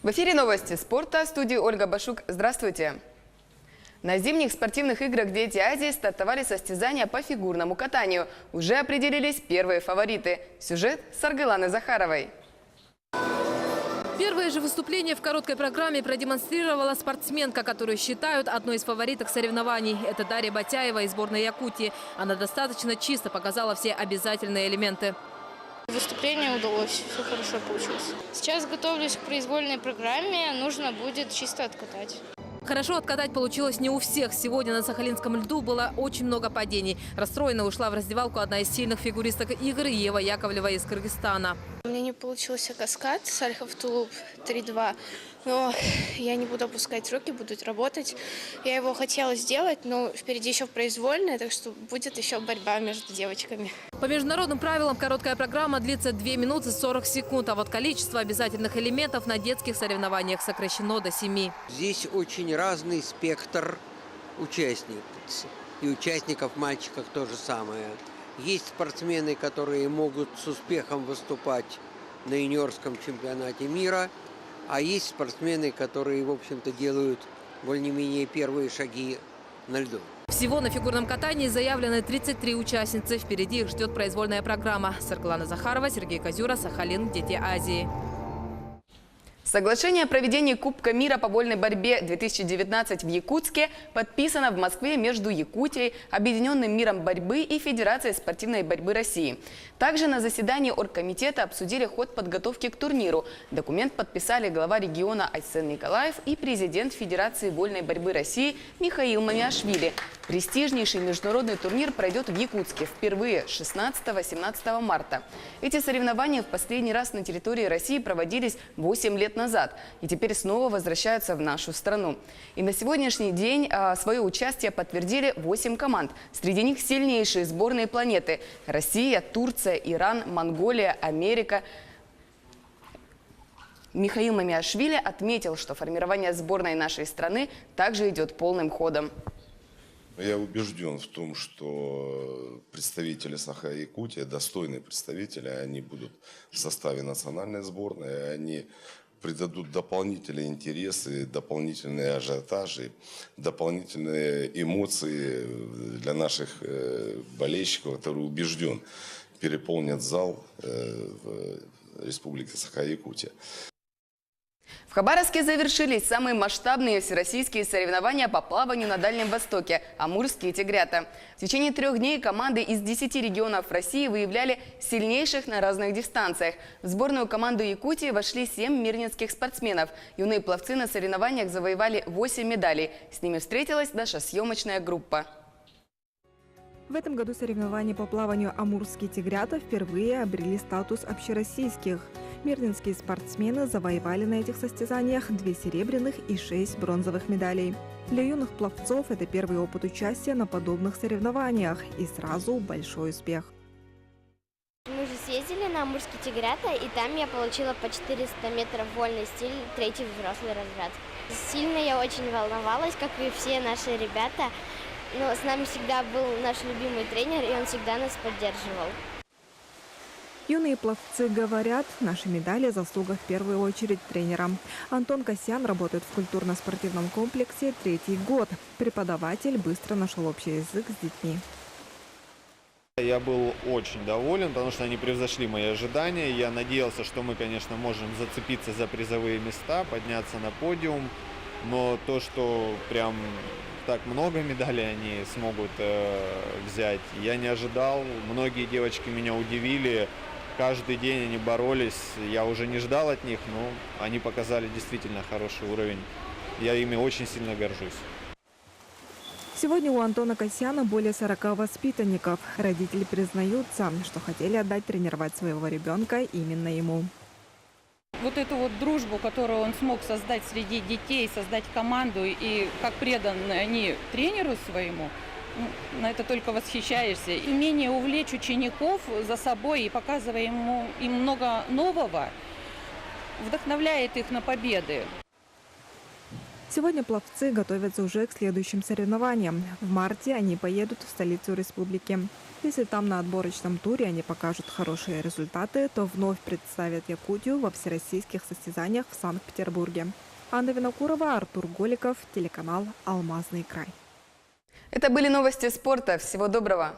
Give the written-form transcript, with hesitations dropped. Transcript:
В эфире новости спорта. В студии Ольга Башук. Здравствуйте. На зимних спортивных играх «Дети Азии» стартовали состязания по фигурному катанию. Уже определились первые фавориты. Сюжет с Аргыланы Захаровой. Первое же выступление в короткой программе продемонстрировала спортсменка, которую считают одной из фавориток соревнований. Это Дарья Батяева из сборной Якутии. Она достаточно чисто показала все обязательные элементы. Выступление удалось, все хорошо получилось. Сейчас готовлюсь к произвольной программе, нужно будет чисто откатать. Хорошо откатать получилось не у всех. Сегодня на Сахалинском льду было очень много падений. Расстроена ушла в раздевалку одна из сильных фигуристок игры Ева Яковлева из Кыргызстана. У меня не получился каскад Сальхов-Тулуп 3-2, но я не буду опускать руки, буду работать. Я его хотела сделать, но впереди еще произвольная, так что будет еще борьба между девочками. По международным правилам короткая программа длится 2 минуты 40 секунд, а вот количество обязательных элементов на детских соревнованиях сокращено до 7. Здесь очень разный спектр участниц. И участников мальчиков то же самое. Есть спортсмены, которые могут с успехом выступать на юниорском чемпионате мира, а есть спортсмены, которые, в общем-то, делают более-менее первые шаги на льду. Всего на фигурном катании заявлены 33 участницы. Впереди их ждет произвольная программа. Аргылана Захарова, Сергей Козюра, Сахалин, Дети Азии. Соглашение о проведении Кубка мира по вольной борьбе 2019 в Якутске подписано в Москве между Якутией, Объединенным миром борьбы и Федерацией спортивной борьбы России. Также на заседании оргкомитета обсудили ход подготовки к турниру. Документ подписали глава региона Айсен Николаев и президент Федерации вольной борьбы России Михаил Мамиашвили. Престижнейший международный турнир пройдет в Якутске впервые 16-17 марта. Эти соревнования в последний раз на территории России проводились 8 лет назад и теперь снова возвращаются в нашу страну. И на сегодняшний день свое участие подтвердили 8 команд. Среди них сильнейшие сборные планеты – Россия, Турция, Иран, Монголия, Америка. Михаил Мамиашвили отметил, что формирование сборной нашей страны также идет полным ходом. Я убежден в том, что представители Саха-Якутии, достойные представители, они будут в составе национальной сборной, они придадут дополнительные интересы, дополнительные ажиотажи, дополнительные эмоции для наших болельщиков, которые, убежден, переполнят зал в Республике Саха-Якутия. В Хабаровске завершились самые масштабные всероссийские соревнования по плаванию на Дальнем Востоке – Амурские тигрята. В течение 3 дней команды из 10 регионов России выявляли сильнейших на разных дистанциях. В сборную команду Якутии вошли 7 мирнинских спортсменов. Юные пловцы на соревнованиях завоевали 8 медалей. С ними встретилась наша съемочная группа. В этом году соревнования по плаванию «Амурские тигрята» впервые обрели статус общероссийских. Мирнинские спортсмены завоевали на этих состязаниях 2 серебряных и 6 бронзовых медалей. Для юных пловцов это первый опыт участия на подобных соревнованиях и сразу большой успех. Мы же съездили на Амурские тигрята, и там я получила по 400 метров вольный стиль, 3-й взрослый разряд. Сильно я очень волновалась, как и все наши ребята. Но с нами всегда был наш любимый тренер, и он всегда нас поддерживал. Юные пловцы говорят, наши медали – заслуга в первую очередь тренера. Антон Касьян работает в культурно-спортивном комплексе 3-й год. Преподаватель быстро нашел общий язык с детьми. Я был очень доволен, потому что они превзошли мои ожидания. Я надеялся, что мы, конечно, можем зацепиться за призовые места, подняться на подиум. Но то, что прям так много медалей они смогут взять, я не ожидал. Многие девочки меня удивили. Каждый день они боролись. Я уже не ждал от них, но они показали действительно хороший уровень. Я ими очень сильно горжусь. Сегодня у Антона Касьяна более 40 воспитанников. Родители признаются, что хотели отдать тренировать своего ребенка именно ему. Вот эту вот дружбу, которую он смог создать среди детей, создать команду, и как преданы они тренеру своему, на это только восхищаешься. И умение увлечь учеников за собой и показывая им много нового, вдохновляет их на победы. Сегодня пловцы готовятся уже к следующим соревнованиям. В марте они поедут в столицу республики. Если там на отборочном туре они покажут хорошие результаты, то вновь представят Якутию во всероссийских состязаниях в Санкт-Петербурге. Анна Винокурова, Артур Голиков, телеканал «Алмазный край». Это были новости спорта. Всего доброго.